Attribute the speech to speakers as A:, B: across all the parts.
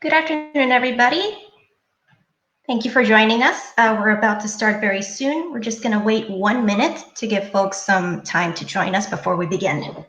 A: Good afternoon, everybody. Thank you for joining us. We're about to start very soon. We're just going to wait 1 minute to give folks some time to join us before we begin.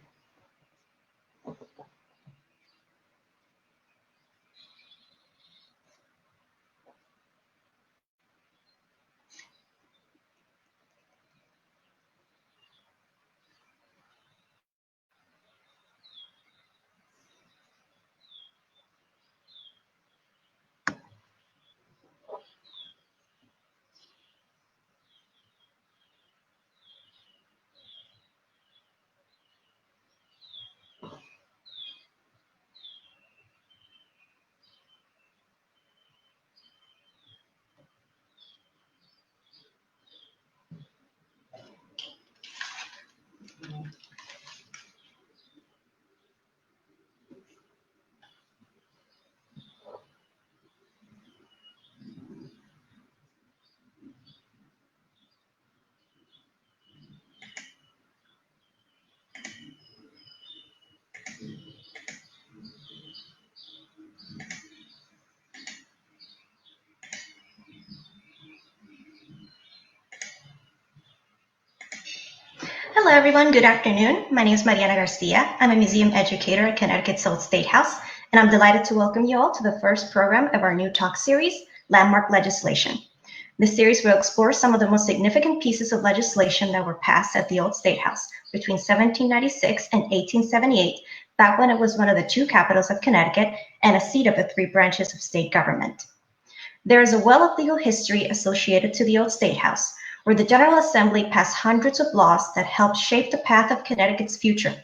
A: Hello, everyone. Good afternoon. My name is Mariana Garcia. I'm a museum educator at Connecticut South State House, and I'm delighted to welcome you all to the first program of our new talk series, Landmark Legislation. This series will explore some of the most significant pieces of legislation that were passed at the Old State House between 1796 and 1878, back when it was one of the two capitals of Connecticut and a seat of the three branches of state government. There is a well of legal history associated to the Old State House, where the General Assembly passed hundreds of laws that helped shape the path of Connecticut's future.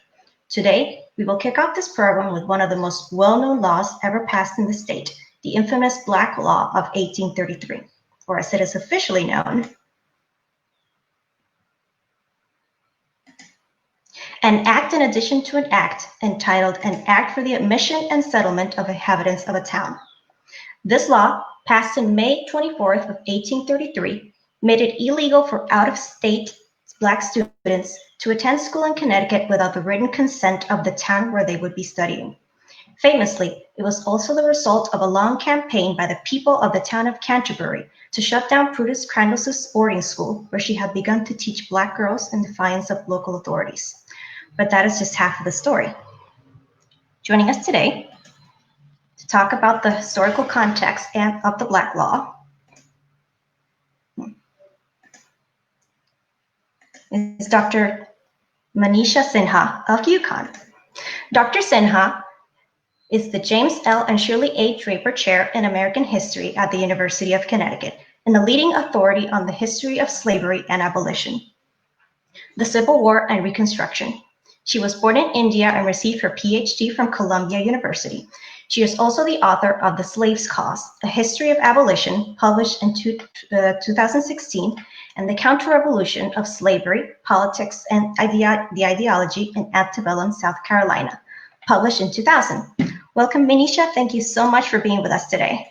A: Today, we will kick off this program with one of the most well-known laws ever passed in the state, the infamous Black Law of 1833, or as it is officially known, an act in addition to an act entitled An Act for the Admission and Settlement of Inhabitants of a Town. This law, passed on May 24th of 1833, made it illegal for out-of-state Black students to attend school in Connecticut without the written consent of the town where they would be studying. Famously, it was also the result of a long campaign by the people of the town of Canterbury to shut down Prudence Crandall's boarding school, where she had begun to teach Black girls in defiance of local authorities. But that is just half of the story. Joining us today to talk about the historical context of the Black Law is Dr. Manisha Sinha of UConn. Dr. Sinha is the James L. and Shirley A. Draper Chair in American History at the University of Connecticut and a leading authority on the history of slavery and abolition, the Civil War and Reconstruction. She was born in India and received her PhD from Columbia University. She is also the author of The Slave's Cause, A History of Abolition, published in 2016, and The Counter-Revolution of Slavery, Politics, and the Ideology in Antebellum, South Carolina, published in 2000. Welcome, Manisha. Thank you so much for being with us today.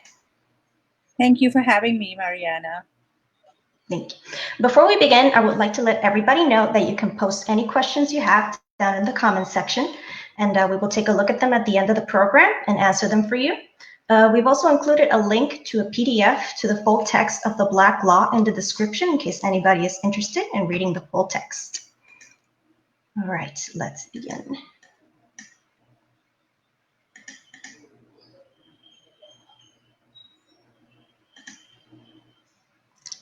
B: Thank you for having me, Mariana.
A: Thank you. Before we begin, I would like to let everybody know that you can post any questions you have down in the comments section, and we will take a look at them at the end of the program and answer them for you. We've also included a link to a PDF to the full text of the Black Law in the description in case anybody is interested in reading the full text. All right, let's begin.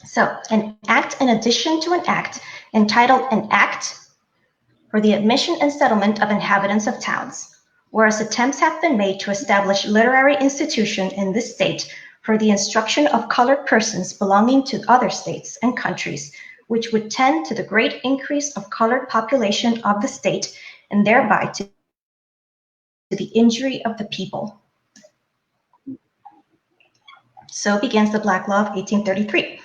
A: So, an act in addition to an act, entitled An Act for the Admission and Settlement of Inhabitants of Towns, whereas attempts have been made to establish literary institution in this state for the instruction of colored persons belonging to other states and countries, which would tend to the great increase of colored population of the state and thereby to the injury of the people. So begins the Black Law of 1833.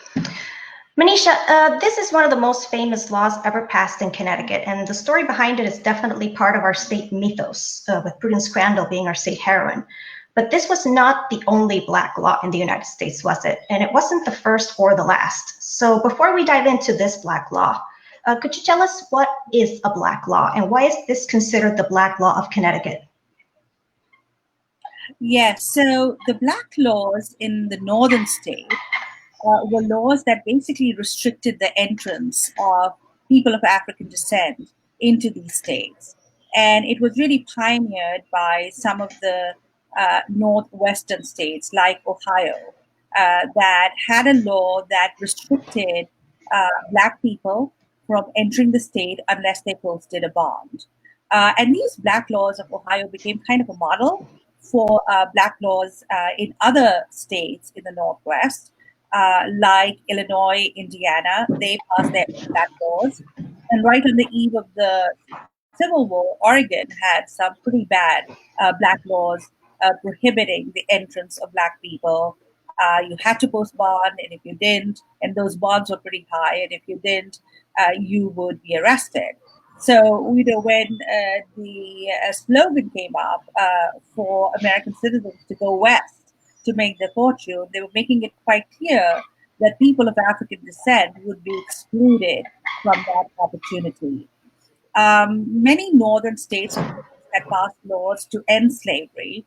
A: Manisha, this is one of the most famous laws ever passed in Connecticut, and the story behind it is definitely part of our state mythos, with Prudence Crandall being our state heroine. But this was not the only Black law in the United States, was it? And it wasn't the first or the last. So before we dive into this Black law, could you tell us what is a Black law and why is this considered the Black Law of Connecticut?
B: Yes, so the black laws in the northern state were laws that basically restricted the entrance of people of African descent into these states. And it was really pioneered by some of the northwestern states like Ohio that had a law that restricted Black people from entering the state unless they posted a bond. And these Black laws of Ohio became kind of a model for Black laws in other states in the Northwest, like Illinois, Indiana. They passed their own Black laws. And right on the eve of the Civil War, Oregon had some pretty bad Black laws prohibiting the entrance of Black people. You had to post bond, and if you didn't, and those bonds were pretty high, and if you didn't, you would be arrested. So, when the slogan came up for American citizens to go west to make their fortune, they were making it quite clear that people of African descent would be excluded from that opportunity. Many northern states, of course, had passed laws to end slavery.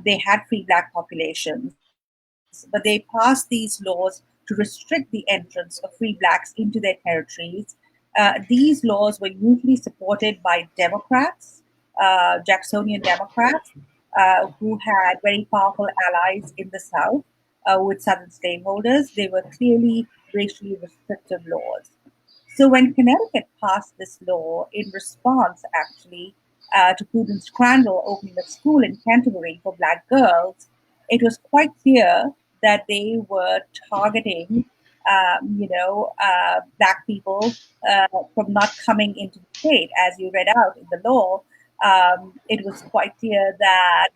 B: They had free Black populations, but they passed these laws to restrict the entrance of free Blacks into their territories. These laws were usually supported by Democrats, Jacksonian Democrats, who had very powerful allies in the South with Southern slaveholders. They were clearly racially restrictive laws. So when Connecticut passed this law in response, actually, to Prudence Crandall opening a school in Canterbury for Black girls, it was quite clear that they were targeting, Black people from not coming into the state. As you read out in the law, it was quite clear that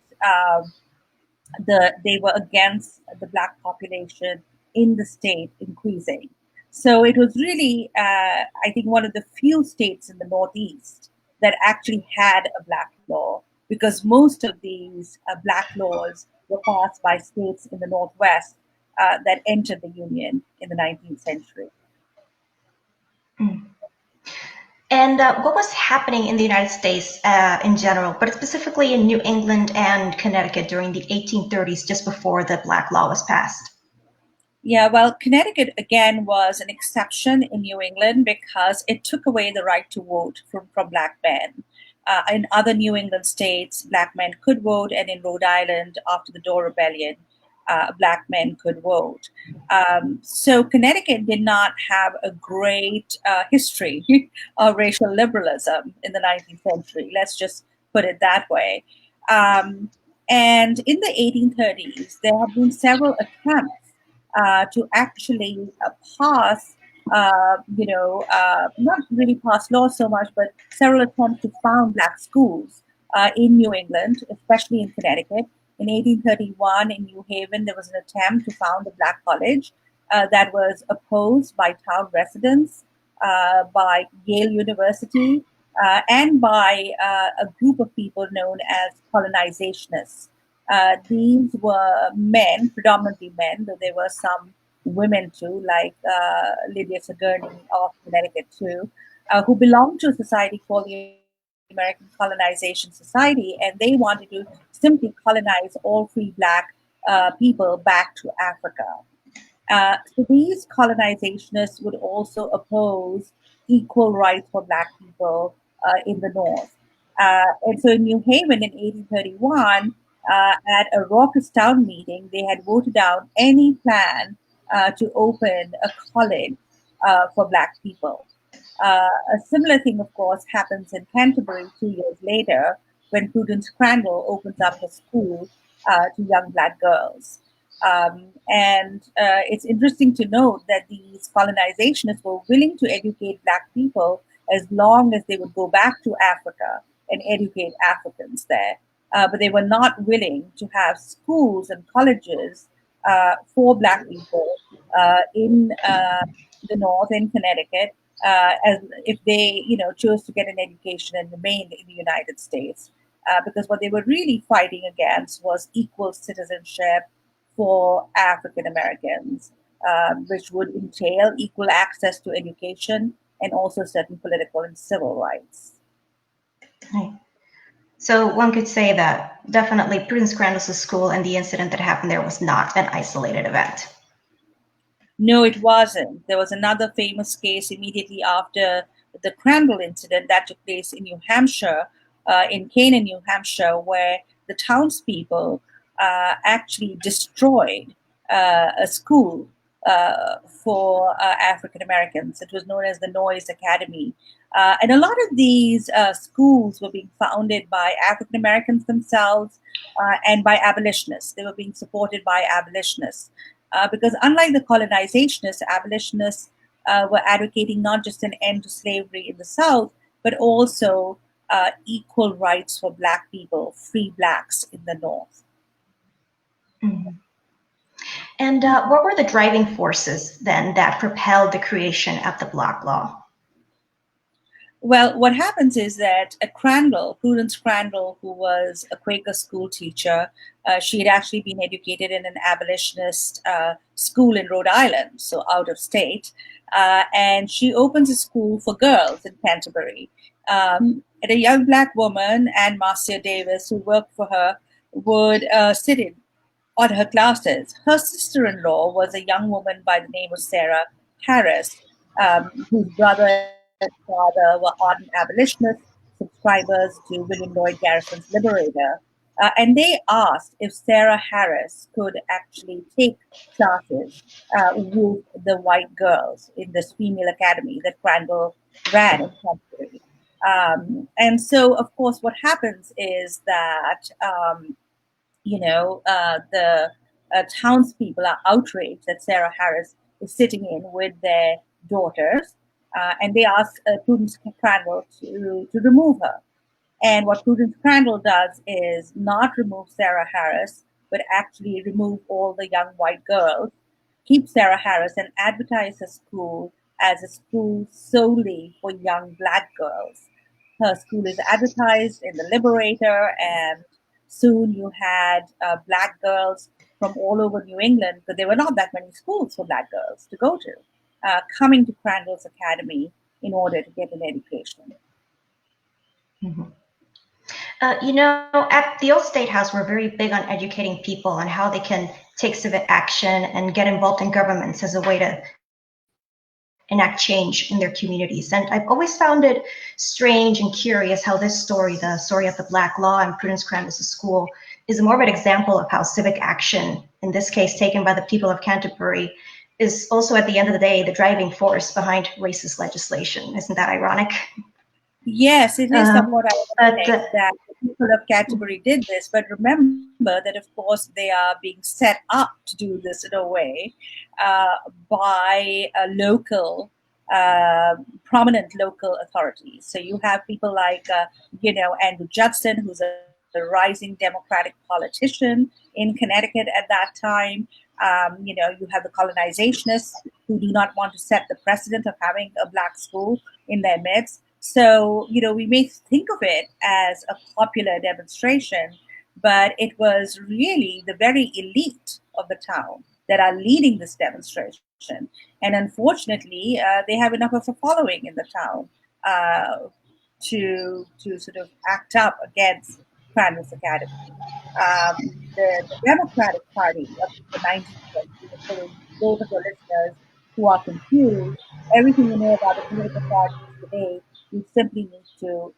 B: they were against the Black population in the state increasing. So it was really, I think, one of the few states in the Northeast that actually had a Black law, because most of these Black laws were passed by states in the Northwest that entered the Union in the 19th century.
A: Mm. And what was happening in the United States in general, but specifically in New England and Connecticut during the 1830s, just before the Black Law was passed?
B: Yeah, well, Connecticut again was an exception in New England because it took away the right to vote from Black men. In other New England states, Black men could vote, and in Rhode Island, after the Door Rebellion, Black men could vote. So Connecticut did not have a great history of racial liberalism in the 19th century. Let's just put it that way. Um, and in the 1830s, there have been several attempts to actually pass, not really pass laws so much, but several attempts to found Black schools in New England, especially in Connecticut. In 1831, in New Haven, there was an attempt to found a Black college that was opposed by town residents, by Yale University, and by a group of people known as colonizationists. These were men, predominantly men, though there were some women too, like Lydia Sigourney of Connecticut too, who belonged to a society called the American Colonization Society, and they wanted to simply colonize all free Black people back to Africa. So these colonizationists would also oppose equal rights for Black people in the North. And so in New Haven in 1831, at a raucous town meeting, they had voted down any plan to open a college for Black people. A similar thing, of course, happens in Canterbury 2 years later when Prudence Crandall opens up a school to young Black girls. And it's interesting to note that these colonizationists were willing to educate Black people as long as they would go back to Africa and educate Africans there. But they were not willing to have schools and colleges for Black people in the North, in Connecticut, as if they, chose to get an education and remain in the United States. Because what they were really fighting against was equal citizenship for African Americans, which would entail equal access to education and also certain political and civil rights.
A: Right. So one could say that definitely Prudence Crandall's school and the incident that happened there was not an isolated event.
B: No, it wasn't. There was another famous case immediately after the Crandall incident that took place in New Hampshire, in Canaan, New Hampshire, where the townspeople actually destroyed a school for African Americans. It was known as the Noyes Academy. And a lot of these schools were being founded by African Americans themselves and by abolitionists. They were being supported by abolitionists. Because unlike the colonizationists, abolitionists were advocating not just an end to slavery in the South, but also equal rights for Black people, free Blacks in the North.
A: Mm-hmm. And what were the driving forces then that propelled the creation of the Black Law?
B: Well, what happens is that Prudence Crandall, who was a Quaker school teacher, she had actually been educated in an abolitionist school in Rhode Island, so out of state, and she opens a school for girls in Canterbury. And a young Black woman, Anne Marcia Davis, who worked for her, would sit in on her classes. Her sister-in-law was a young woman by the name of Sarah Harris, whose brother and father were ardent abolitionists, subscribers to William Lloyd Garrison's Liberator. And they asked if Sarah Harris could actually take classes with the white girls in this female academy that Crandall ran in Canterbury. And so, of course, what happens is that the townspeople are outraged that Sarah Harris is sitting in with their daughters, and they ask Prudence Crandall to remove her. And what Prudence Crandall does is not remove Sarah Harris, but actually remove all the young white girls, keep Sarah Harris, and advertise her school as a school solely for young Black girls. Her school is advertised in the Liberator, and soon you had Black girls from all over New England, because there were not that many schools for Black girls to go to, coming to Crandall's Academy in order to get an education.
A: Mm-hmm. At the old State House, we're very big on educating people on how they can take civic action and get involved in governments as a way to enact change in their communities. And I've always found it strange and curious how this story, the story of the Black Law and Prudence Crandall's school, is more of an example of how civic action, in this case taken by the people of Canterbury, is also at the end of the day the driving force behind racist legislation. Isn't that ironic?
B: Yes, it is somewhat ironic that the people of Canterbury did this, but remember that, of course, they are being set up to do this in a way by a local, prominent local authorities. So you have people like, Andrew Judson, who's a rising Democratic politician in Connecticut at that time. You have the colonizationists who do not want to set the precedent of having a Black school in their midst. So, we may think of it as a popular demonstration, but it was really the very elite of the town that are leading this demonstration. And unfortunately, they have enough of a following in the town to sort of act up against Crandall's Academy. The Democratic Party of the 19th century, for those of your listeners who are confused, everything you know about the political parties today, you simply need to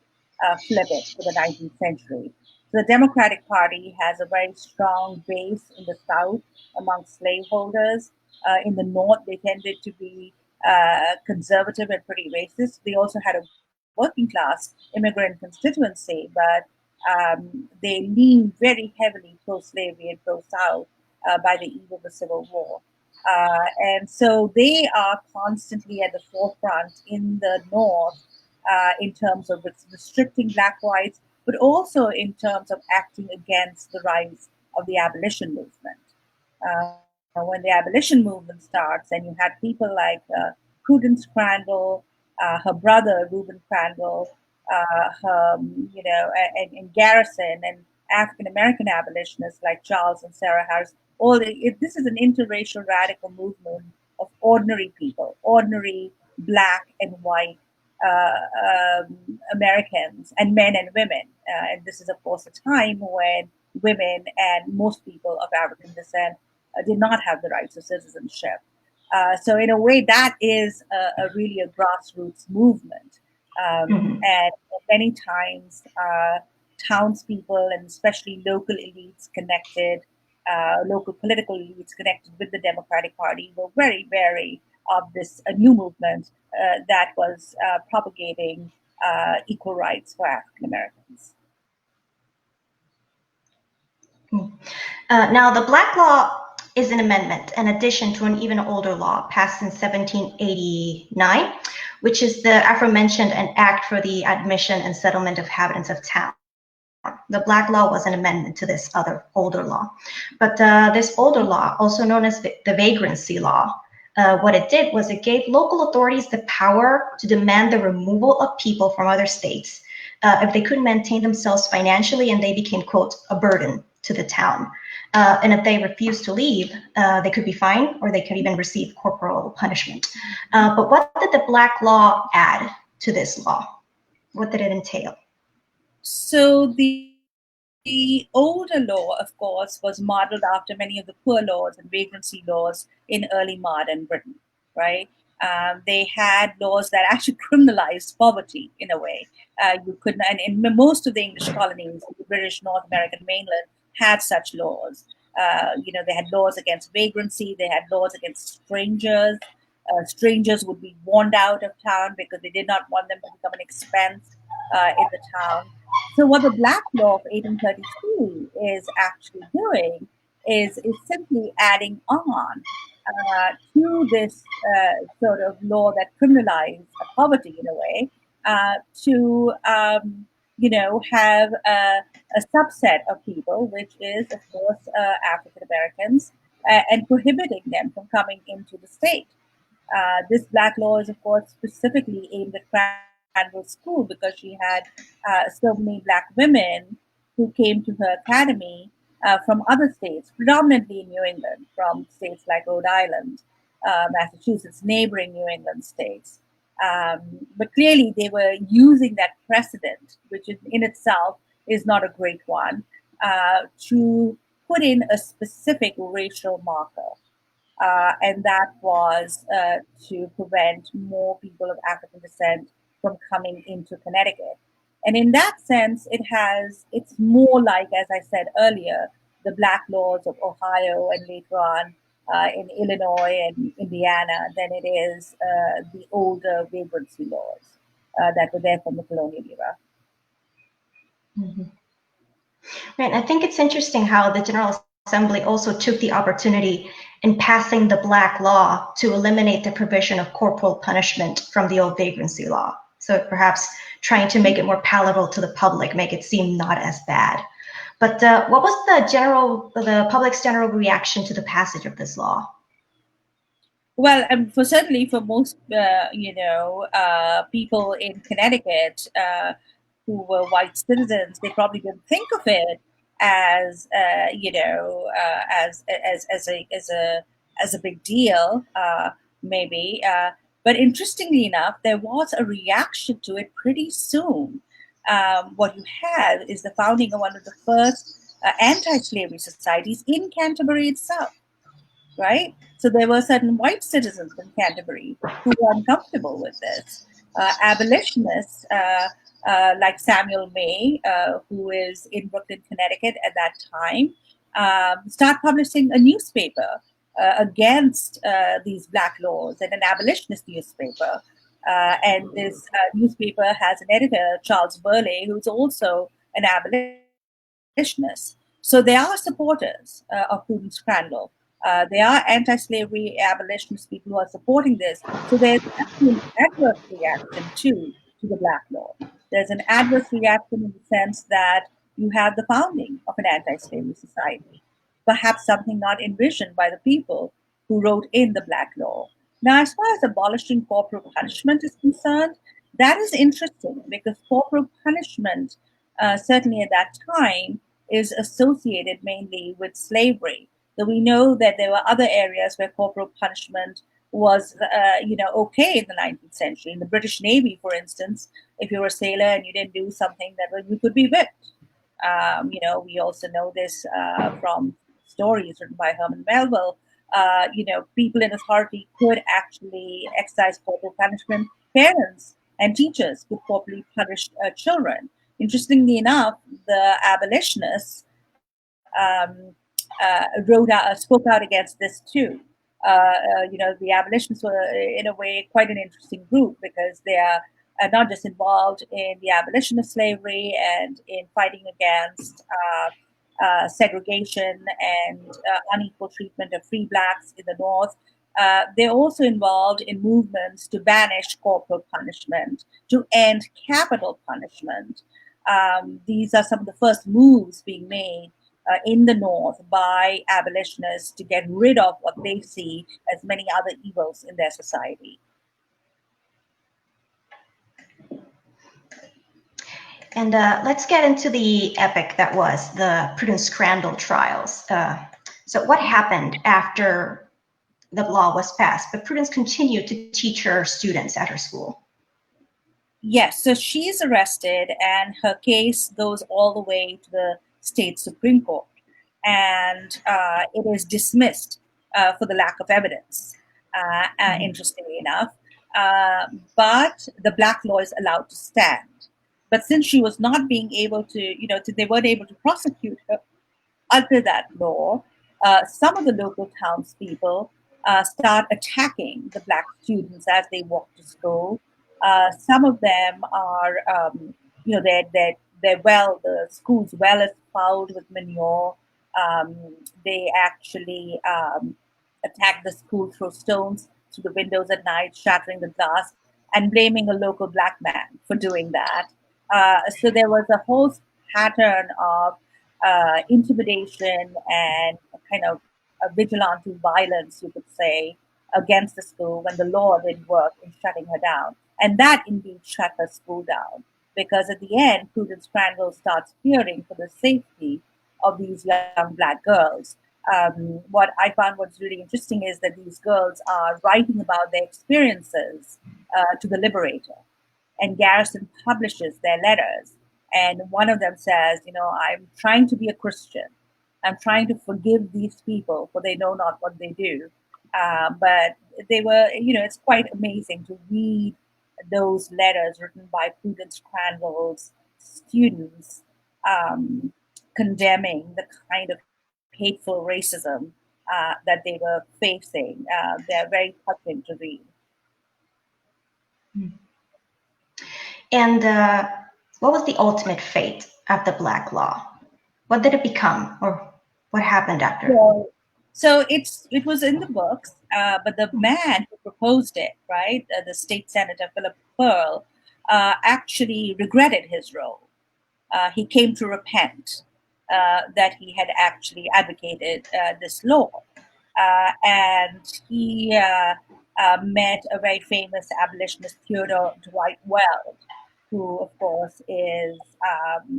B: flip it to the 19th century. So the Democratic Party has a very strong base in the South among slaveholders. In the North, they tended to be conservative and pretty racist. They also had a working class immigrant constituency, but they leaned very heavily pro-slavery and pro-South by the eve of the Civil War. And so they are constantly at the forefront in the North in terms of restricting Black rights, but also in terms of acting against the rise of the abolition movement. When the abolition movement starts, and you had people like Prudence Crandall, her brother Reuben Crandall, and Garrison, and African American abolitionists like Charles and Sarah Harris. This is an interracial radical movement of ordinary people, ordinary Black and white Americans, and men and women. And this is, of course, a time when women and most people of African descent did not have the rights of citizenship. So, in a way, that is really a grassroots movement. And many times, townspeople and especially local elites connected, local political elites connected with the Democratic Party were very wary of this new movement that was propagating equal rights for African Americans.
A: Now, the Black Law is an amendment, an addition to an even older law passed in 1789, which is the aforementioned an act for the admission and settlement of inhabitants of town. The Black Law was an amendment to this other older law. But this older law, also known as the Vagrancy Law, what it did was it gave local authorities the power to demand the removal of people from other states if they couldn't maintain themselves financially and they became, quote, a burden to the town. And if they refused to leave, they could be fined or they could even receive corporal punishment. But what did the Black Law add to this law? What did it entail?
B: So the older law, of course, was modeled after many of the poor laws and vagrancy laws in early modern Britain, right? They had laws that actually criminalized poverty in a way. You couldn't, and in most of the English colonies, the British North American mainland had such laws. They had laws against vagrancy. They had laws against strangers. Strangers would be warned out of town because they did not want them to become an expense in the town. So what the Black Law of 1833 is actually doing is simply adding on to this sort of law that criminalized poverty in a way to have a subset of people, which is of course African Americans, and prohibiting them from coming into the state. This Black Law is of course specifically aimed at Crandall School because she had so many Black women who came to her academy from other states, predominantly in New England, from states like Rhode Island, Massachusetts, neighboring New England states. But clearly, they were using that precedent, which in itself is not a great one, to put in a specific racial marker. And that was to prevent more people of African descent from coming into Connecticut. And in that sense, it's more like, as I said earlier, the Black laws of Ohio and later on in Illinois and Indiana than it is the older vagrancy laws that were there from the colonial era.
A: Mm-hmm. Right. I think it's interesting how the General Assembly also took the opportunity in passing the Black Law to eliminate the provision of corporal punishment from the old vagrancy law. So perhaps trying to make it more palatable to the public, make it seem not as bad. But what was the public's general reaction to the passage of this law?
B: Well, certainly for most, people in Connecticut who were white citizens, they probably didn't think of it as, as a big deal, maybe. But interestingly enough, there was a reaction to it pretty soon. What you had is the founding of one of the first anti-slavery societies in Canterbury itself. Right? So there were certain white citizens in Canterbury who were uncomfortable with this. Abolitionists like Samuel May, who is in Brooklyn, Connecticut at that time, start publishing a newspaper against these Black laws, and an abolitionist newspaper. And this newspaper has an editor, Charles Burleigh, who's also an abolitionist. So they are supporters of Prudence Crandall. They are anti-slavery abolitionists, people who are supporting this. So there's actually an adverse reaction to the Black Law. There's an adverse reaction in the sense that you have the founding of an anti-slavery society, perhaps something not envisioned by the people who wrote in the Black Law. Now, as far as abolishing corporal punishment is concerned, that is interesting because corporal punishment, certainly at that time, is associated mainly with slavery. So we know that there were other areas where corporal punishment was, okay in the 19th century. In the British Navy, for instance, if you were a sailor and you didn't do something, that you could be whipped. We also know this from stories written by Herman Melville. People in authority could actually exercise corporal punishment. Parents and teachers could corporally punish children. Interestingly enough, the abolitionists spoke out against this too. The abolitionists were, in a way, quite an interesting group because they are not just involved in the abolition of slavery and in fighting against segregation and unequal treatment of free blacks in the North. They're also involved in movements to banish corporal punishment, to end capital punishment. These are some of the first moves being made in the North by abolitionists to get rid of what they see as many other evils in their society.
A: And let's get into the epic that was the Prudence Crandall trials. So what happened after the law was passed? But Prudence continued to teach her students at her school.
B: Yes, so she's arrested and her case goes all the way to the state Supreme Court. And it is dismissed for the lack of evidence, interestingly enough. But the black law is allowed to stand. But since she was not being able to, they weren't able to prosecute her under that law, some of the local townspeople start attacking the black students as they walk to school. Some of them are, the school's well is fouled with manure. They actually attack the school, throw stones through the windows at night, shattering the glass, and blaming a local black man for doing that. So there was a whole pattern of intimidation and a kind of a vigilante violence, you could say, against the school when the law didn't work in shutting her down. And that indeed shut her school down because at the end, Prudence Crandall starts fearing for the safety of these young black girls. What I found was really interesting is that these girls are writing about their experiences to the Liberator, and Garrison publishes their letters. And one of them says, I'm trying to be a Christian. I'm trying to forgive these people, for they know not what they do. But they were, it's quite amazing to read those letters written by Prudence Crandall's students, condemning the kind of hateful racism that they were facing. They're very touching to read.
A: And what was the ultimate fate of the Black Law? What did it become, or what happened after?
B: So it was in the books, but the man who proposed it, right, the state senator Philip Pearl, actually regretted his role. He came to repent that he had actually advocated this law, and he met a very famous abolitionist, Theodore Dwight Weld, who, of course, is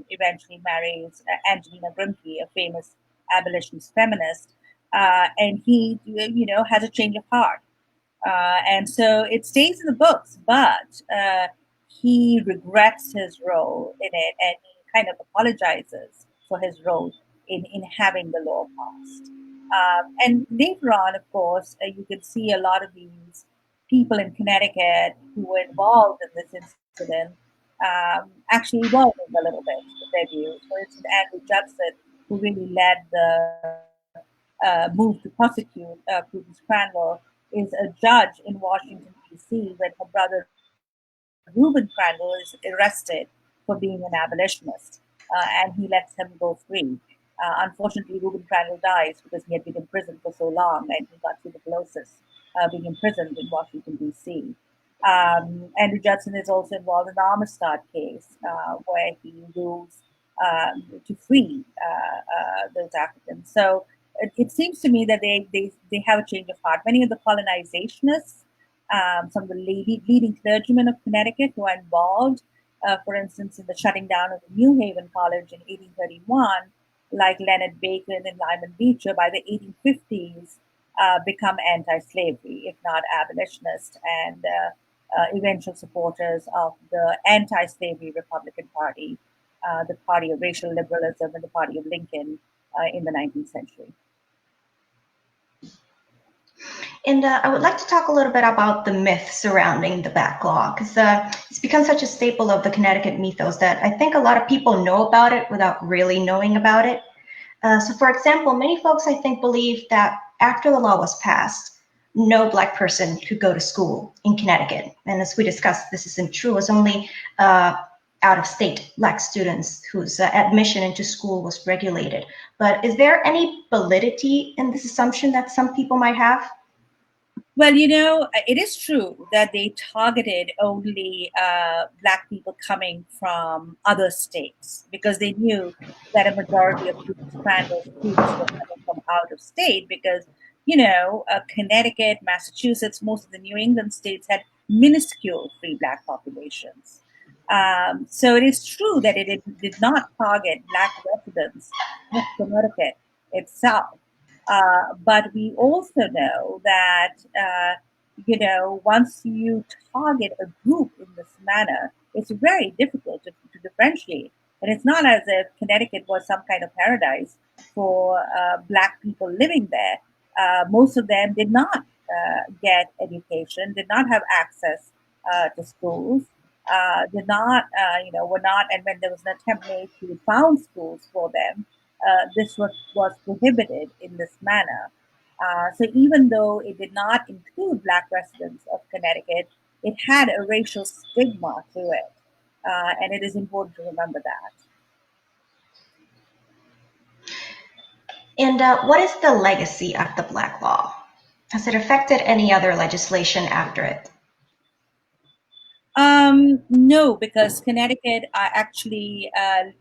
B: eventually marries Angelina Grimke, a famous abolitionist feminist, and he, has a change of heart, and so it stays in the books, but he regrets his role in it, and he kind of apologizes for his role in having the law passed. And later on, of course, you can see a lot of these people in Connecticut who were involved in this incident actually evolving a little bit with their views. For instance, Andrew Judson, who really led the move to prosecute Prudence Crandall, is a judge in Washington, D.C., when her brother Reuben Crandall is arrested for being an abolitionist, and he lets him go free. Unfortunately, Reuben Crandall dies because he had been in prison for so long and he got tuberculosis being imprisoned in Washington, D.C. Andrew Judson is also involved in the Amistad case, where he rules to free those Africans. So it seems to me that they have a change of heart. Many of the colonizationists, some of the leading clergymen of Connecticut who are involved, for instance, in the shutting down of the New Haven College in 1831, like Leonard Bacon and Lyman Beecher, by the 1850s, become anti-slavery, if not abolitionist, and eventual supporters of the anti-slavery Republican Party, the party of racial liberalism, and the party of Lincoln in the 19th century.
A: And I would like to talk a little bit about the myth surrounding the Black Law, because it's become such a staple of the Connecticut mythos that I think a lot of people know about it without really knowing about it. So for example, many folks, I think, believe that after the law was passed, no Black person could go to school in Connecticut. And as we discussed, this isn't true. It was only out-of-state Black students whose admission into school was regulated. But is there any validity in this assumption that some people might have?
B: Well, it is true that they targeted only Black people coming from other states because they knew that a majority of Prudence Crandall's students were coming from out of state because, Connecticut, Massachusetts, most of the New England states had minuscule free Black populations. So it is true that it did not target Black residents of Connecticut itself. But we also know that, once you target a group in this manner, it's very difficult to differentiate. And it's not as if Connecticut was some kind of paradise for Black people living there. Most of them did not get education, did not have access to schools, did not, were not, and when there was an attempt made to found schools for them, this was prohibited in this manner. So even though it did not include Black residents of Connecticut, it had a racial stigma to it. And it is important to remember that.
A: And what is the legacy of the Black Law? Has it affected any other legislation after it?
B: No, because Connecticut actually,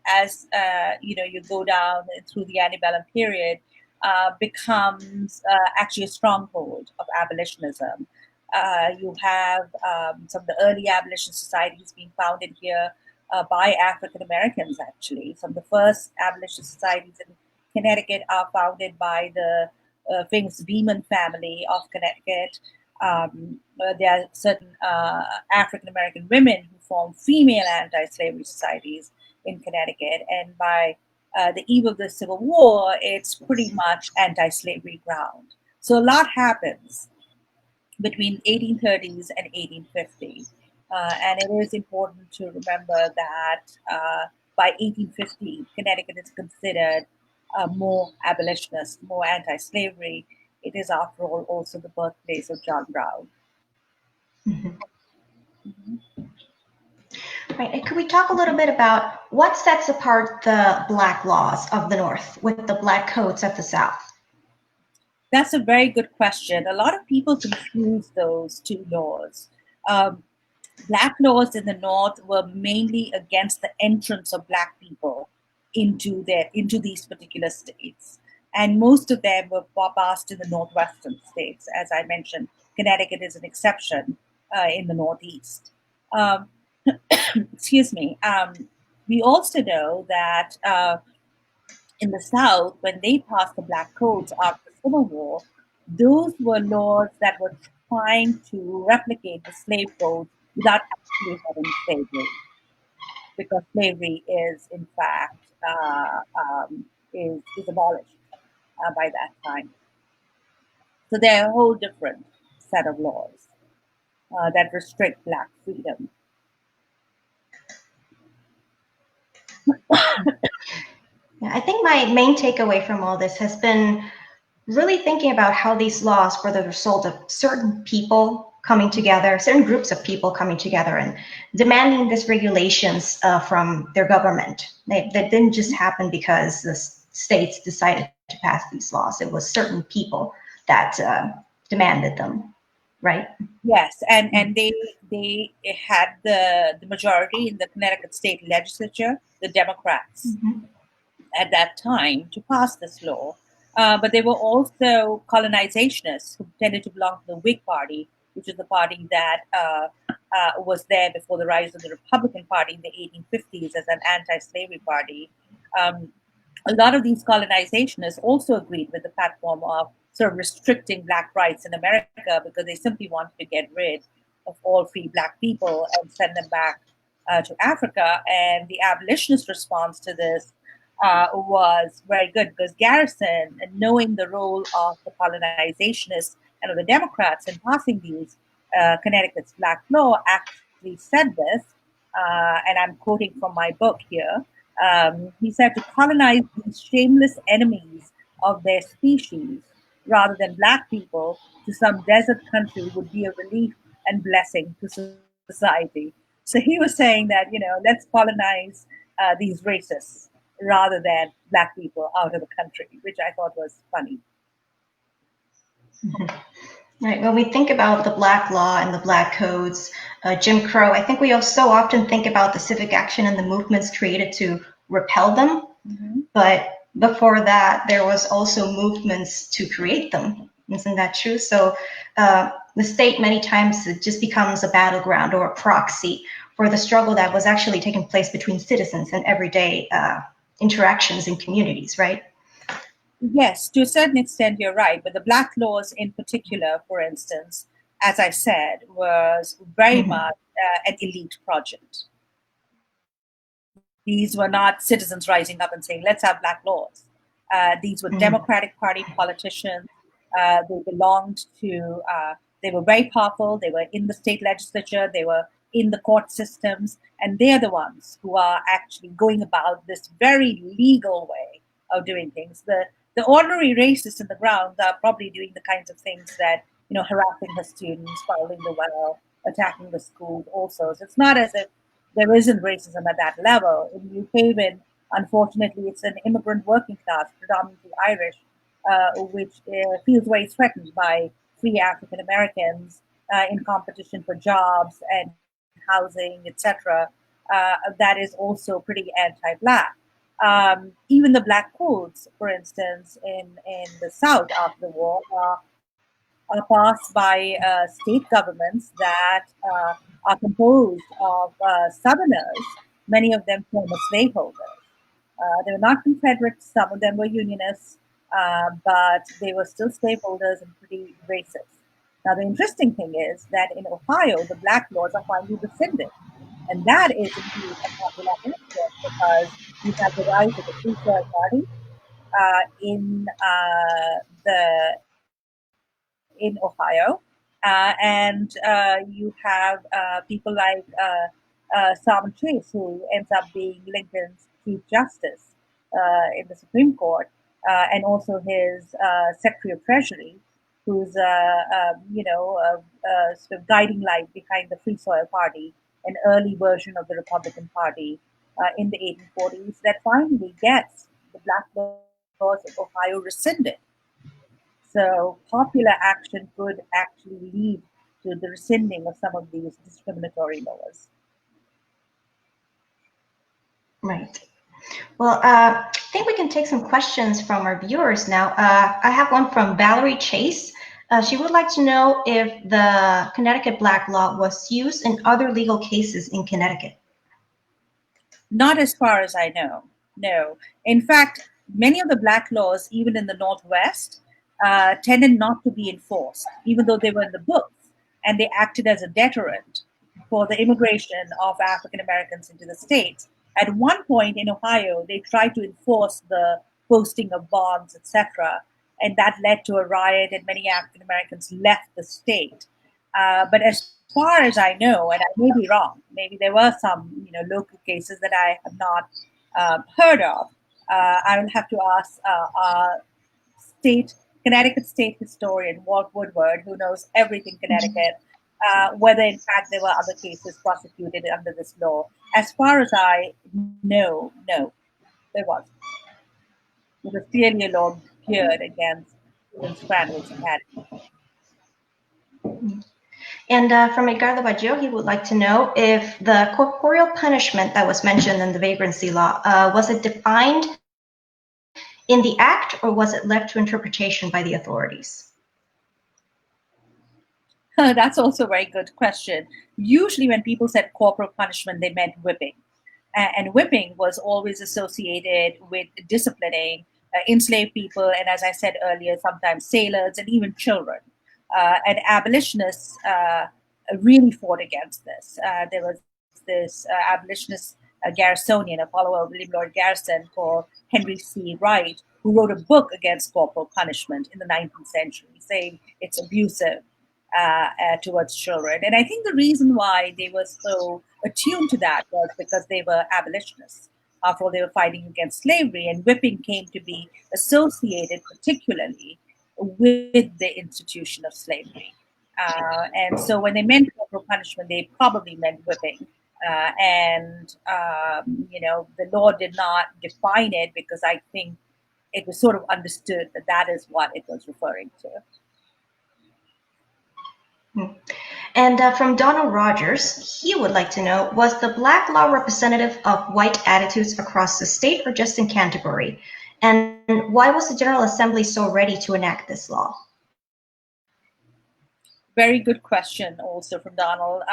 B: as you go down through the antebellum period, becomes actually a stronghold of abolitionism. You have some of the early abolition societies being founded here by African Americans, actually. Some of the first abolition societies in Connecticut are founded by the famous Beeman family of Connecticut. There are certain African American women who form female anti-slavery societies in Connecticut, and by the eve of the Civil War, it's pretty much anti-slavery ground. So a lot happens between 1830s and 1850, and it is important to remember that by 1850, Connecticut is considered more abolitionist, more anti-slavery. It is, after all, also the birthplace of John Brown.
A: Mm-hmm. Mm-hmm. Right. And could we talk a little bit about what sets apart the Black laws of the North with the Black codes of the South?
B: That's a very good question. A lot of people confuse those two laws. Black laws in the North were mainly against the entrance of Black people into these particular states, and most of them were passed in the northwestern states. As I mentioned, Connecticut is an exception in the Northeast. Excuse me. We also know that in the South, when they passed the Black Codes after the Civil War, those were laws that were trying to replicate the slave codes without actually having slavery, because slavery is, in fact, is abolished by that time. So they're a whole different set of laws that restrict Black freedom.
A: Yeah, I think my main takeaway from all this has been really thinking about how these laws were the result of certain people coming together, certain groups of people coming together and demanding these regulations from their government. That didn't just happen because the states decided to pass these laws. It was certain people that demanded them, right?
B: Yes, and they had the majority in the Connecticut state legislature, the Democrats. Mm-hmm. At that time to pass this law. But there were also colonizationists who tended to belong to the Whig Party, which is the party that was there before the rise of the Republican Party in the 1850s as an anti-slavery party. A lot of these colonizationists also agreed with the platform of sort of restricting Black rights in America because they simply wanted to get rid of all free Black people and send them back to Africa. And the abolitionist response to this was very good because Garrison, knowing the role of the colonizationists and of the Democrats in passing these Connecticut's Black Law, actually said this, and I'm quoting from my book here. He said, to colonize these shameless enemies of their species rather than Black people to some desert country would be a relief and blessing to society. So he was saying that, let's colonize these racists rather than Black people out of the country, which I thought was funny.
A: Mm-hmm. Right. When we think about the Black Law and the Black Codes, Jim Crow, I think we so often think about the civic action and the movements created to repel them. Mm-hmm. But before that, there was also movements to create them. Isn't that true? So the state many times it just becomes a battleground or a proxy for the struggle that was actually taking place between citizens and everyday interactions in communities, right?
B: Yes, to a certain extent, you're right. But the Black laws in particular, for instance, as I said, was very much an elite project. These were not citizens rising up and saying, let's have Black laws. These were Democratic Party politicians. They belonged to, they were very powerful. They were in the state legislature. They were in the court systems. And they're the ones who are actually going about this very legal way of doing things. The ordinary racists in the ground are probably doing the kinds of things that, harassing the students, fouling the well, attacking the schools also. So it's not as if there isn't racism at that level. In New Haven, unfortunately, it's an immigrant working class, predominantly Irish, which feels very threatened by free African Americans in competition for jobs and housing, etc. That is also pretty anti-Black. Even the Black codes, for instance, in the South after the war, are passed by state governments that are composed of Southerners, many of them former slaveholders. They were not Confederates, some of them were Unionists, but they were still slaveholders and pretty racist. Now, the interesting thing is that in Ohio, the Black laws are finally rescinded. And that is indeed a popular answer because you have the rise of the Free Soil Party in Ohio, and you have people like Simon Chase, who ends up being Lincoln's Chief Justice in the Supreme Court, and also his Secretary of Treasury, who's sort of guiding light behind the Free Soil Party, an early version of the Republican Party in the 1840s, that finally gets the Black laws of Ohio rescinded. So popular action could actually lead to the rescinding of some of these discriminatory laws.
A: Right. Well, I think we can take some questions from our viewers now. I have one from Valerie Chase. She would like to know if the Connecticut Black Law was used in other legal cases in Connecticut.
B: Not as far as I know, no. In fact, many of the Black laws, even in the Northwest, tended not to be enforced, even though they were in the books, and they acted as a deterrent for the immigration of African Americans into the states. At one point in Ohio, they tried to enforce the posting of bonds, etc., and that led to a riot, and many African Americans left the state. But as far as I know, and I may be wrong, maybe there were some local cases that I have not heard of. I will have to ask our Connecticut state historian, Walt Woodward, who knows everything Connecticut, whether in fact there were other cases prosecuted under this law. As far as I know, no, there wasn't. It was clearly a law geared against Prudence Crandall's academy.
A: And from Edgardo Baggio, he would like to know if the corporeal punishment that was mentioned in the Vagrancy Law, was it defined in the act or was it left to interpretation by the authorities?
B: That's also a very good question. Usually when people said corporal punishment, they meant whipping. And whipping was always associated with disciplining enslaved people, and as I said earlier, sometimes sailors and even children. And abolitionists really fought against this. There was this abolitionist Garrisonian, a follower of William Lloyd Garrison, called Henry C. Wright, who wrote a book against corporal punishment in the 19th century, saying it's abusive towards children. And I think the reason why they were so attuned to that was because they were abolitionists. After all, they were fighting against slavery, and whipping came to be associated particularly with the institution of slavery. And so when they meant corporal punishment, they probably meant whipping. The law did not define it because I think it was sort of understood that that is what it was referring to.
A: And from Donald Rogers, he would like to know, was the Black Law representative of white attitudes across the state or just in Canterbury? And why was the General Assembly so ready to enact this law?
B: Very good question also from Donald.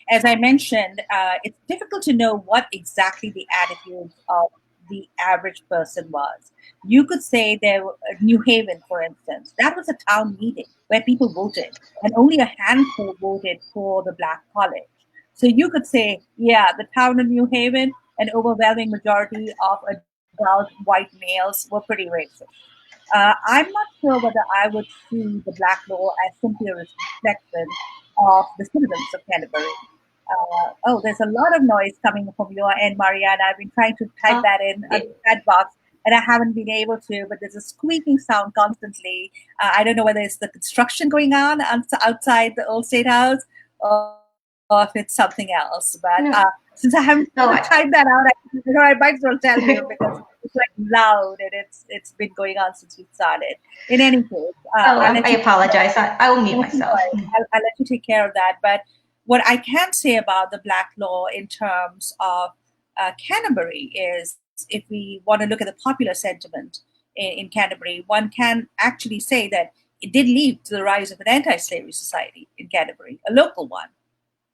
B: As I mentioned, it's difficult to know what exactly the attitude of the average person was. You could say New Haven, for instance, that was a town meeting where people voted, and only a handful voted for the Black College. So you could say, yeah, the town of New Haven, an overwhelming majority of adult white males were pretty racist. I'm not sure whether I would see the Black Law as simply a reflection of the citizens of Canterbury. There's a lot of noise coming from your end, Mariana. I've been trying to type that in the chat box, and I haven't been able to, but there's a squeaking sound constantly. I don't know whether it's the construction going on outside the Old State House or if it's something else. But since I haven't typed that out, I might as well tell you because it's like loud and it's been going on since we started. In any case,
A: I apologize. I will mute myself.
B: I'll let you take care of that. But what I can say about the Black Law in terms of Canterbury is, if we want to look at the popular sentiment in Canterbury, one can actually say that it did lead to the rise of an anti-slavery society in Canterbury, a local one.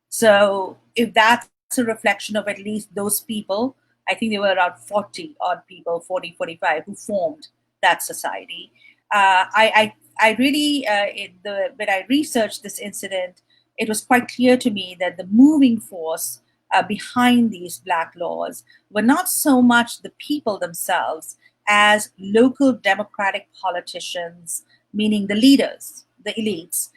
B: So if that's a reflection of at least those people, I think there were around 40 odd people, 40, 45, who formed that society. I really, when I researched this incident, it was quite clear to me that the moving force behind these Black laws were not so much the people themselves as local democratic politicians, meaning the leaders, the elites,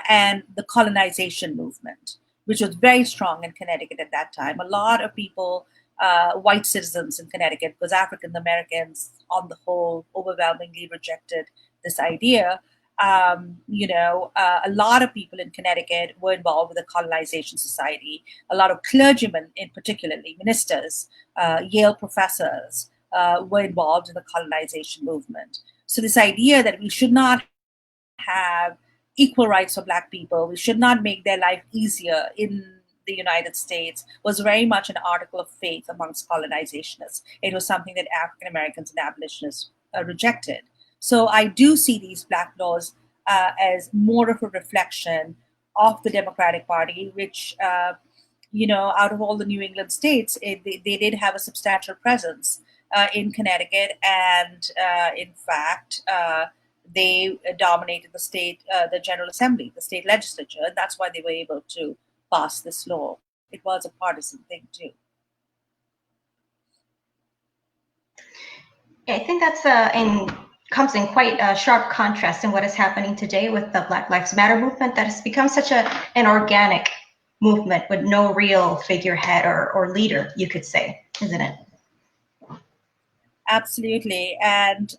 B: and the colonization movement, which was very strong in Connecticut at that time. A lot of people, white citizens in Connecticut, because African Americans, on the whole, overwhelmingly rejected this idea. A lot of people in Connecticut were involved with the Colonization Society. A lot of clergymen, in particularly ministers, Yale professors, were involved in the colonization movement. So this idea that we should not have equal rights for Black people, we should not make their life easier in the United States, was very much an article of faith amongst colonizationists. It was something that African Americans and abolitionists rejected. So I do see these Black laws as more of a reflection of the Democratic Party, which, out of all the New England states, they did have a substantial presence in Connecticut. And in fact, they dominated the state, the General Assembly, the state legislature. And that's why they were able to pass this law. It was a partisan thing, too.
A: I think that's comes in quite a sharp contrast in what is happening today with the Black Lives Matter movement, that has become such an organic movement with no real figurehead or leader, you could say, isn't it?
B: Absolutely. And,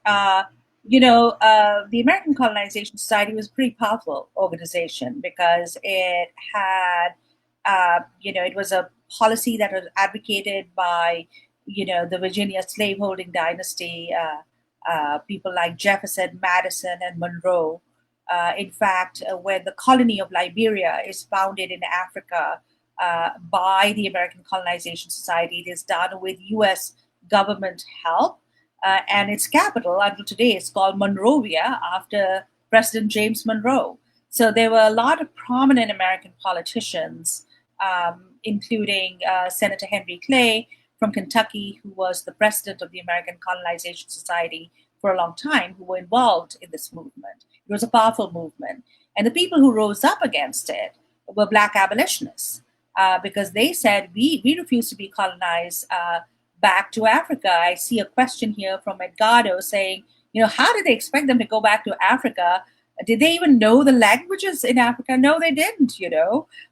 B: the American Colonization Society was a pretty powerful organization because it had, it was a policy that was advocated by, the Virginia slaveholding dynasty, people like Jefferson, Madison, and Monroe. In fact, when the colony of Liberia is founded in Africa by the American Colonization Society, it is done with U.S. government help. And its capital until today is called Monrovia, after President James Monroe. So there were a lot of prominent American politicians, including Senator Henry Clay from Kentucky, who was the president of the American Colonization Society for for a long time who were involved in this movement. It was a powerful movement. And the people who rose up against it were Black abolitionists because they said, we refuse to be colonized back to Africa. I see a question here from Edgardo saying, how did they expect them to go back to Africa? Did they even know the languages in Africa? No, they didn't,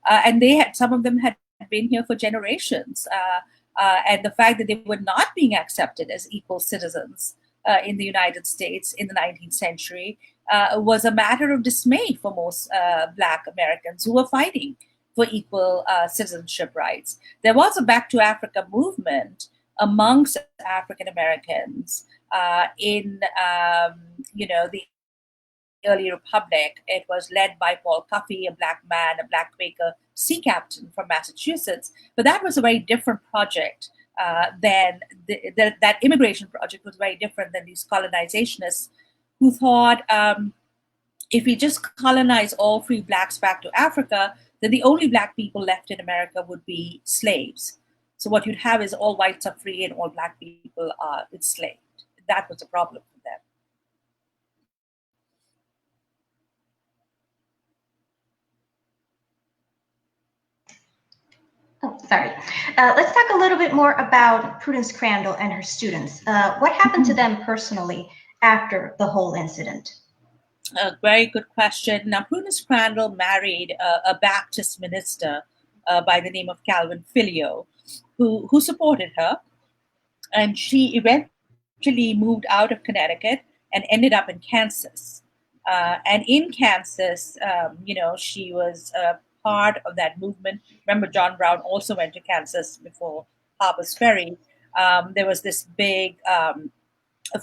B: and some of them had been here for generations. And the fact that they were not being accepted as equal citizens in the United States in the 19th century was a matter of dismay for most Black Americans who were fighting for equal citizenship rights. There was a Back to Africa movement amongst African Americans in the early republic. It was led by Paul Cuffey, a Black man, a Black Quaker sea captain from Massachusetts. But that was a very different project than that immigration project was very different than these colonizationists who thought if we just colonize all free Blacks back to Africa, then the only Black people left in America would be slaves. So what you'd have is all whites are free and all Black people are enslaved. That was a problem for them.
A: Oh, sorry. Let's talk a little bit more about Prudence Crandall and her students. What happened to them personally after the whole incident?
B: A very good question. Now, Prudence Crandall married a Baptist minister by the name of Calvin Filio, who supported her. And she eventually moved out of Connecticut and ended up in Kansas. And in Kansas, she was part of that movement. Remember, John Brown also went to Kansas before Harper's Ferry. There was this big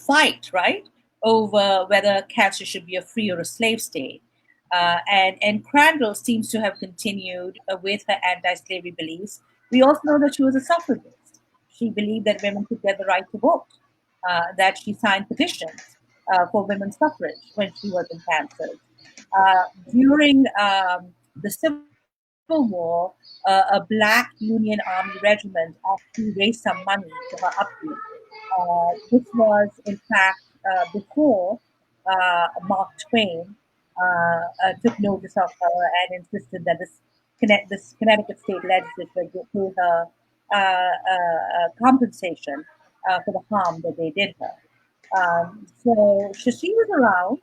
B: fight, right, over whether Kansas should be a free or a slave state. And Crandall seems to have continued with her anti-slavery beliefs. We also know that she was a suffragist. She believed that women should get the right to vote, that she signed petitions for women's suffrage when she was in Kansas. During the Civil War, a Black Union Army regiment actually raised some money for her upkeep. This was, in fact, before Mark Twain took notice of her and insisted that this Connecticut state legislature gave her compensation for the harm that they did her. So she was around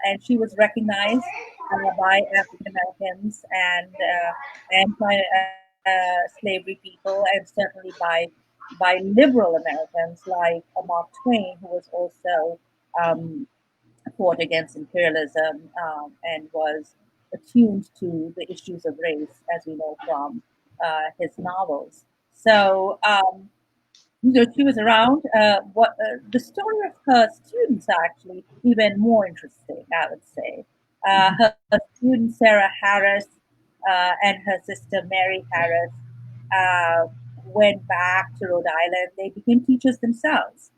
B: and she was recognized by African Americans and anti-slavery people, and certainly by liberal Americans like Mark Twain, who was also fought against imperialism and was attuned to the issues of race, as we know from his novels. So she was around. The story of her students are actually even more interesting, I would say. Her student Sarah Harris and her sister Mary Harris went back to Rhode Island. They became teachers themselves.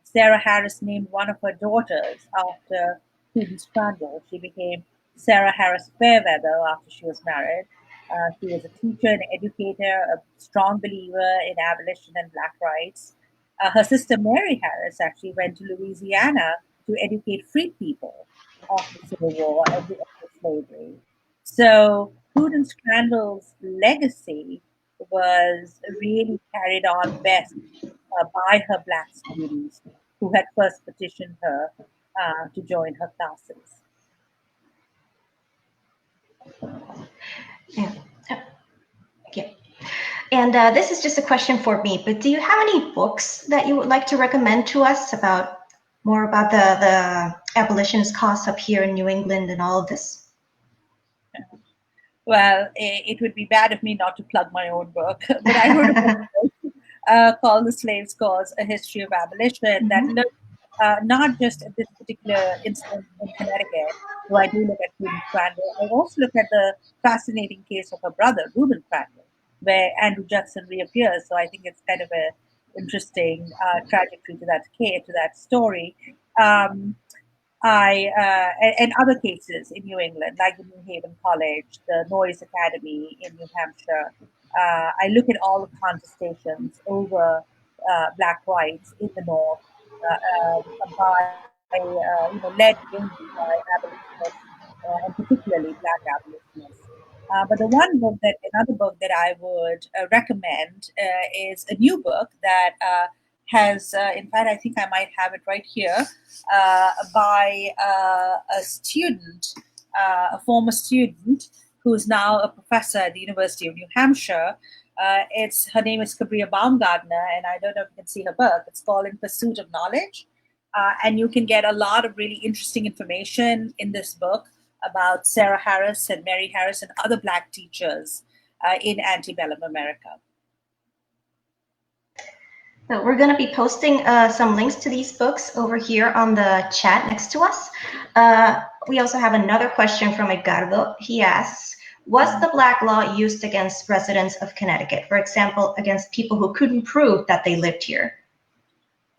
B: Sarah Harris named one of her daughters after Prudence Crandall. She became Sarah Harris Fairweather after she was married. She was a teacher, an educator, a strong believer in abolition and Black rights. Her sister Mary Harris actually went to Louisiana to educate free people after the Civil War and the end of slavery. So Prudence Crandall's legacy was really carried on best by her Black students who had first petitioned her to join her classes.
A: Yeah. Okay. And this is just a question for me, but do you have any books that you would like to recommend to us about more about the abolitionist cause up here in New England and all of this?
B: Well, it would be bad of me not to plug my own book, but I wrote a book called The Slave's Cause, A History of Abolition, that looked not just at this particular incident in Connecticut, though I do look at Prudence Crandall. I also look at the fascinating case of her brother, Reuben Crandall, where Andrew Judson reappears. So I think it's kind of an interesting trajectory to that story. And other cases in New England, like the New Haven College, the Noyes Academy in New Hampshire. I look at all the contestations over Black rights in the North by led mainly by abolitionists, and particularly Black abolitionists. But another book that I would recommend is a new book that in fact, I think I might have it right here, by a student, a former student who is now a professor at the University of New Hampshire. Her name is Cabria Baumgartner, and I don't know if you can see her book. It's called In Pursuit of Knowledge. And you can get a lot of really interesting information in this book about Sarah Harris and Mary Harris and other Black teachers in antebellum America.
A: So we're going to be posting some links to these books over here on the chat next to us. We also have another question from Edgardo. He asks, was the Black Law used against residents of Connecticut, for example, against people who couldn't prove that they lived here?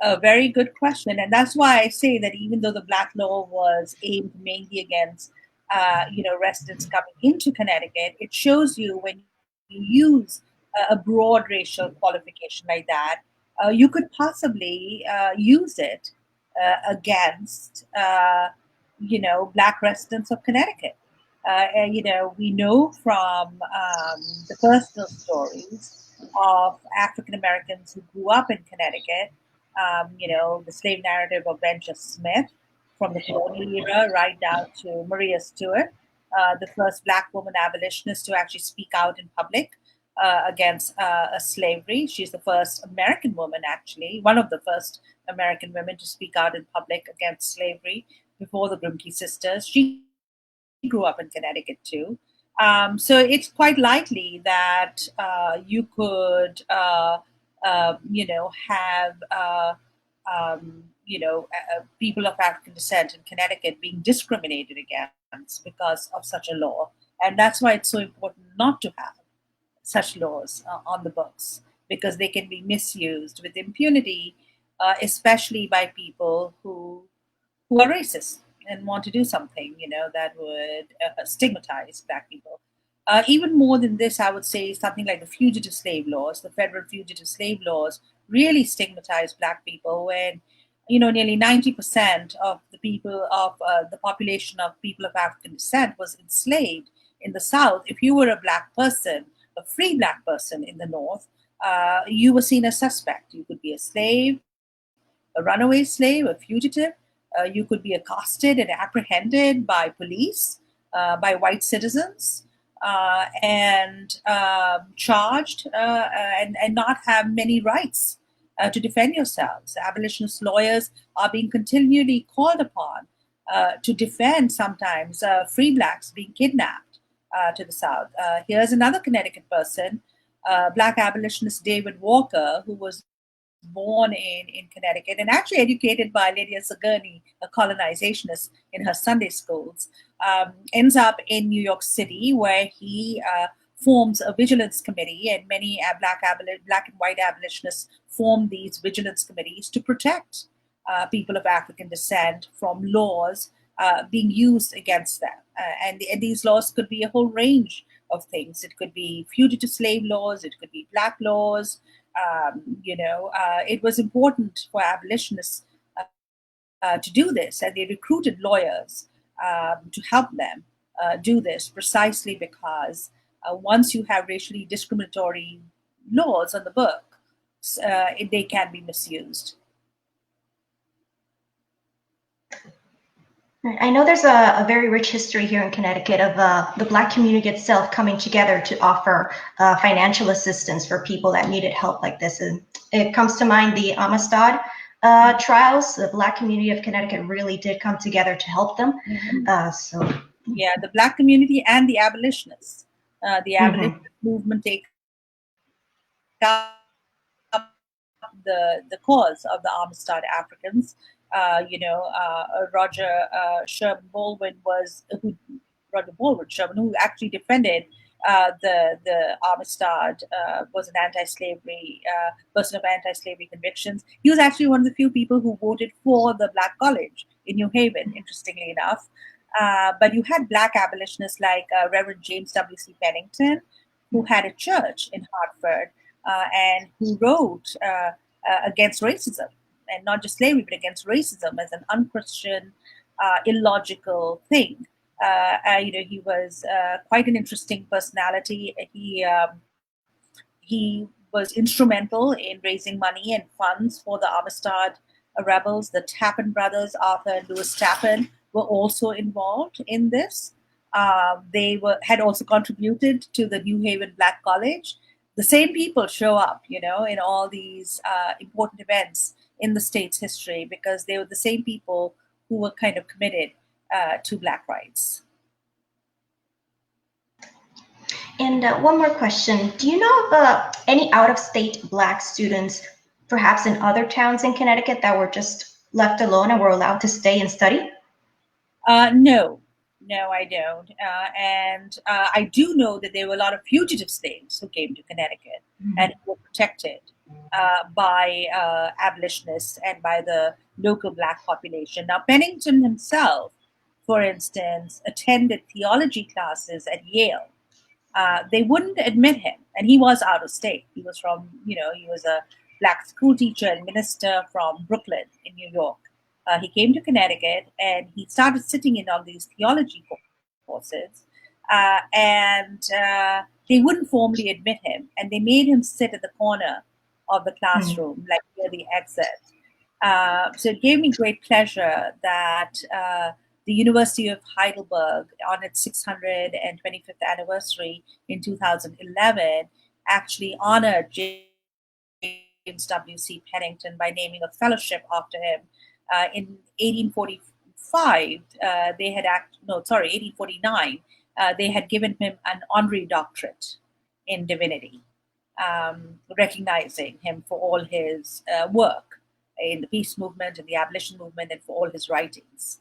B: A very good question. And that's why I say that even though the Black Law was aimed mainly against residents coming into Connecticut, it shows you when you use a broad racial qualification like that, you could possibly use it against Black residents of Connecticut. We know from the personal stories of African Americans who grew up in Connecticut, the slave narrative of Benja Smith from the colonial era right down to Maria Stewart, the first Black woman abolitionist to actually speak out in public against slavery. She's the first American woman, actually, one of the first American women to speak out in public against slavery before the Grimke sisters. She grew up in Connecticut too. So it's quite likely that you could, have, people of African descent in Connecticut being discriminated against because of such a law. And that's why it's so important not to have such laws on the books, because they can be misused with impunity, especially by people who are racist and want to do something, that would stigmatize Black people. Even more than this, I would say something like the fugitive slave laws, the federal fugitive slave laws, really stigmatize Black people when, nearly 90% of the people of the population of people of African descent was enslaved in the South. If you were a Black person, a free Black person in the North, you were seen as suspect. You could be a slave, a runaway slave, a fugitive. You could be accosted and apprehended by police, by white citizens, and charged and not have many rights to defend yourselves. Abolitionist lawyers are being continually called upon to defend sometimes free Blacks being kidnapped to the South. Here's another Connecticut person, Black abolitionist David Walker, who was born in Connecticut and actually educated by Lydia Sigourney, a colonizationist, in her Sunday schools, ends up in New York City, where he forms a vigilance committee, and many Black and white abolitionists form these vigilance committees to protect people of African descent from laws being used against them. And these laws could be a whole range of things. It could be fugitive slave laws, it could be Black laws. It was important for abolitionists to do this, and they recruited lawyers to help them do this, precisely because once you have racially discriminatory laws on the book, they can be misused.
A: I know there's a very rich history here in Connecticut of the Black community itself coming together to offer financial assistance for people that needed help like this. And it comes to mind the Amistad trials. The Black community of Connecticut really did come together to help them.
B: Yeah, the Black community and the abolitionists. The abolitionist movement take up the cause of the Amistad Africans. Roger Sherman Baldwin who actually defended the Amistad, was an anti-slavery person of anti-slavery convictions. He was actually one of the few people who voted for the Black College in New Haven, interestingly enough. But you had Black abolitionists like Reverend James W.C. Pennington, who had a church in Hartford and who wrote against racism and not just slavery, but against racism as an unchristian, illogical thing. He was quite an interesting personality. He was instrumental in raising money and funds for the Amistad rebels. The Tappan brothers, Arthur and Louis Tappan, were also involved in this. Had also contributed to the New Haven Black College. The same people show up, in all these important events in the state's history because they were the same people who were kind of committed to Black rights.
A: And one more question. Do you know of any out-of-state Black students, perhaps in other towns in Connecticut, that were just left alone and were allowed to stay and study?
B: No, I don't. And I do know that there were a lot of fugitive slaves who came to Connecticut and were protected by abolitionists and by the local Black population. Now, Pennington himself, for instance, attended theology classes at Yale. They wouldn't admit him, and he was out of state. He was he was a Black school teacher and minister from Brooklyn in New York. He came to Connecticut and he started sitting in on these theology courses, and they wouldn't formally admit him, and they made him sit at the corner of the classroom, like near the exit. So it gave me great pleasure that the University of Heidelberg, on its 625th anniversary in 2011, actually honored James W.C. Pennington by naming a fellowship after him. In 1845, 1849, they had given him an honorary doctorate in divinity, recognizing him for all his work in the peace movement and the abolition movement and for all his writings.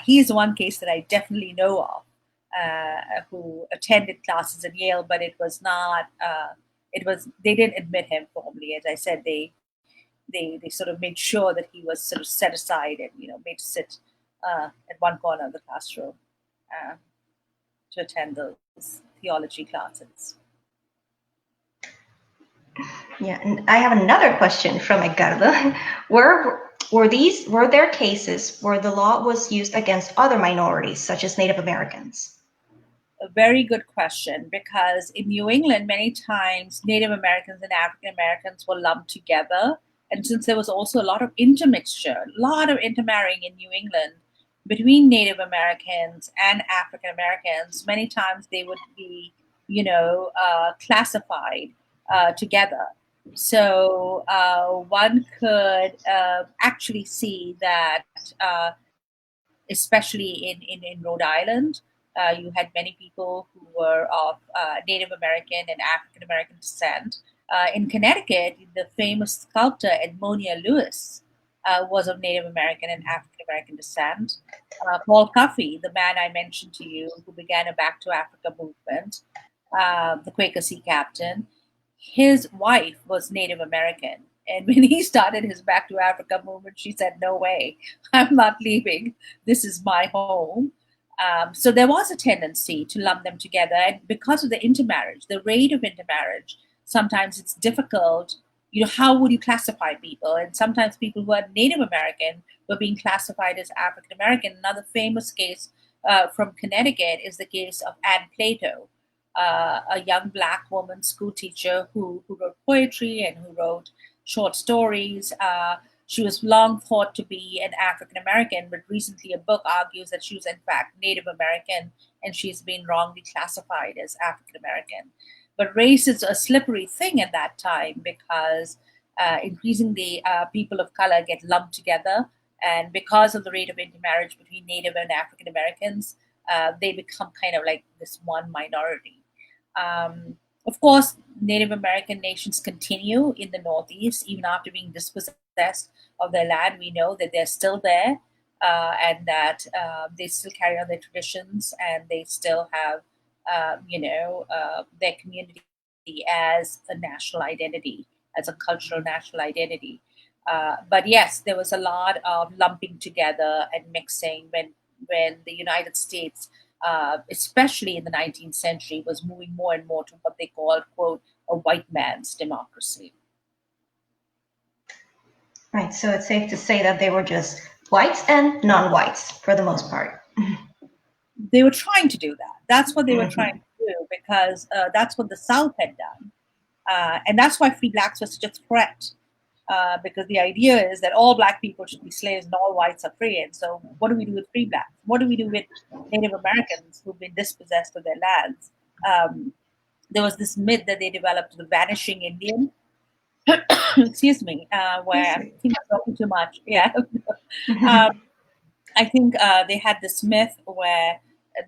B: He's one case that I definitely know of who attended classes at Yale, but it was not, they didn't admit him formally. As I said, they sort of made sure that he was sort of set aside and, made to sit at one corner of the classroom to attend those theology classes.
A: Yeah, and I have another question from Edgardo. Were there cases where the law was used against other minorities, such as Native Americans?
B: A very good question, because in New England, many times Native Americans and African Americans were lumped together. And since there was also a lot of intermixture, a lot of intermarrying in New England between Native Americans and African Americans, many times they would be, classified together. So one could actually see that, especially in Rhode Island, you had many people who were of Native American and African American descent. In Connecticut, the famous sculptor Edmonia Lewis was of Native American and African American descent. Paul Cuffey, the man I mentioned to you, who began a Back to Africa movement, the Quaker Sea captain, his wife was Native American. And when he started his Back to Africa movement, she said, "No way, I'm not leaving. This is my home." So there was a tendency to lump them together. And because of the intermarriage, the rate of intermarriage, sometimes it's difficult. How would you classify people? And sometimes people who are Native American were being classified as African American. Another famous case from Connecticut is the case of Anne Plato, a young Black woman school teacher who wrote poetry and who wrote short stories. She was long thought to be an African American, but recently a book argues that she was in fact Native American, and she's been wrongly classified as African American. But race is a slippery thing at that time because increasingly people of color get lumped together, and because of the rate of intermarriage between Native and African Americans, they become kind of like this one minority. Of course, Native American nations continue in the Northeast, even after being dispossessed of their land. We know that they're still there and that they still carry on their traditions, and they still have, their community as a national identity, as a cultural national identity. But yes, there was a lot of lumping together and mixing when the United States, especially in the 19th century, was moving more and more to what they called, quote, a white man's democracy.
A: Right. So it's safe to say that they were just whites and non-whites for the most part.
B: They were trying to do that. That's what they were
A: Mm-hmm.
B: trying to do, because that's what the South had done. And that's why free blacks was such a threat, because the idea is that all black people should be slaves and all whites are free. And so, what do we do with free blacks? What do we do with Native Americans who've been dispossessed of their lands? There was this myth that they developed, the vanishing Indian. Excuse me, where I think I'm talking too much. Yeah. I think they had this myth where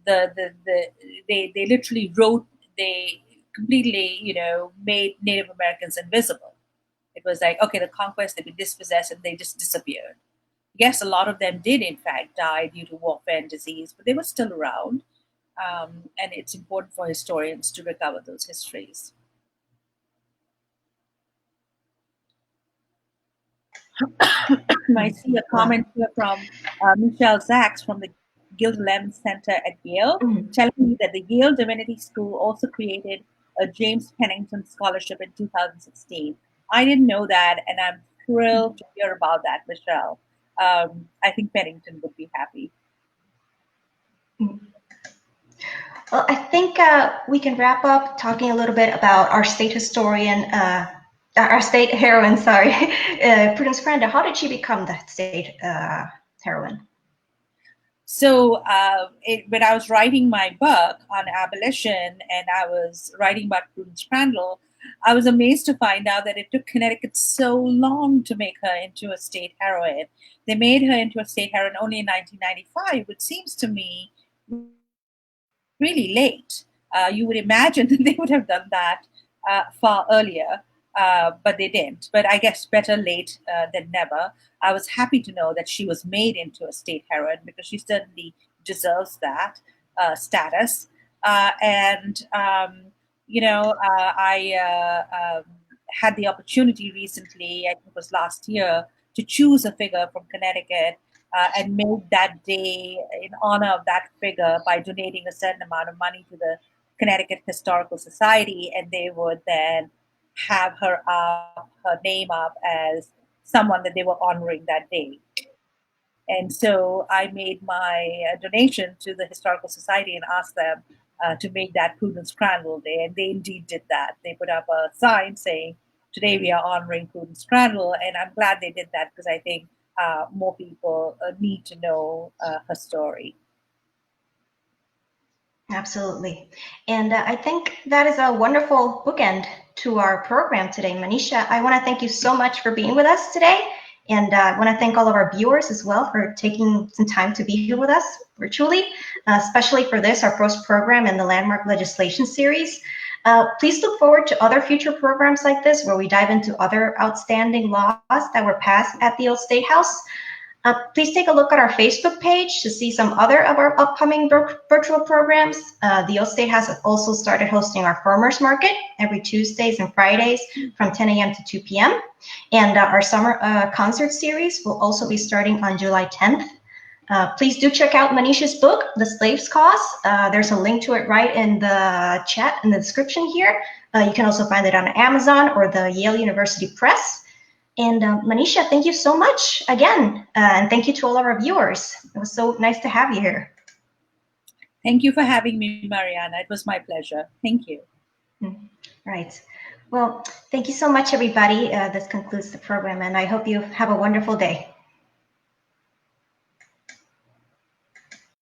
B: they literally wrote, they completely, made Native Americans invisible. It was like, okay, the conquest, they've been dispossessed and they just disappeared. Yes, a lot of them did in fact die due to warfare and disease, but they were still around. And it's important for historians to recover those histories. I see a
A: Wow.
B: comment here from Michelle Sachs from the Guild 11 Center at Yale,
A: Mhm.
B: telling me that the Yale Divinity School also created a James Pennington Scholarship in 2016. I didn't know that, and I'm thrilled to hear about that, Michelle. I think Pennington would be happy.
A: Well, I think we can wrap up talking a little bit about our state historian, our state heroine, sorry, Prudence Crandall. How did she become the state heroine?
B: So when I was writing my book on abolition and I was writing about Prudence Crandall, I was amazed to find out that it took Connecticut so long to make her into a state heroine. They made her into a state heroine only in 1995, which seems to me really late. You would imagine that they would have done that far earlier, but they didn't. But I guess better late than never. I was happy to know that she was made into a state heroine, because she certainly deserves that status. And I had the opportunity recently, I think it was last year, to choose a figure from Connecticut and made that day in honor of that figure by donating a certain amount of money to the Connecticut Historical Society, and they would then have her name up as someone that they were honoring that day. And so I made my donation to the Historical Society and asked them to make that Prudence Crandall Day, and they indeed did that. They put up a sign saying, "Today we are honoring Prudence Crandall," and I'm glad they did that, because I think more people need to know her story.
A: Absolutely. And I think that is a wonderful bookend to our program today. Manisha, I want to thank you so much for being with us today. And I want to thank all of our viewers as well for taking some time to be here with us virtually, especially for this, our first program in the Landmark Legislation series. Please look forward to other future programs like this where we dive into other outstanding laws that were passed at the old State House. Please take a look at our Facebook page to see some other of our upcoming virtual programs. The Old State has also started hosting our farmers market every Tuesdays and Fridays from 10 a.m. to 2 p.m. And our summer concert series will also be starting on July 10th. Please do check out Manisha's book, The Slave's Cause. There's a link to it right in the chat in the description here. You can also find it on Amazon or the Yale University Press. And Manisha, thank you so much again. And thank you to all of our viewers. It was so nice to have you here.
B: Thank you for having me, Mariana. It was my pleasure. Thank you.
A: Right. Well, thank you so much, everybody. This concludes the program, and I hope you have a wonderful day.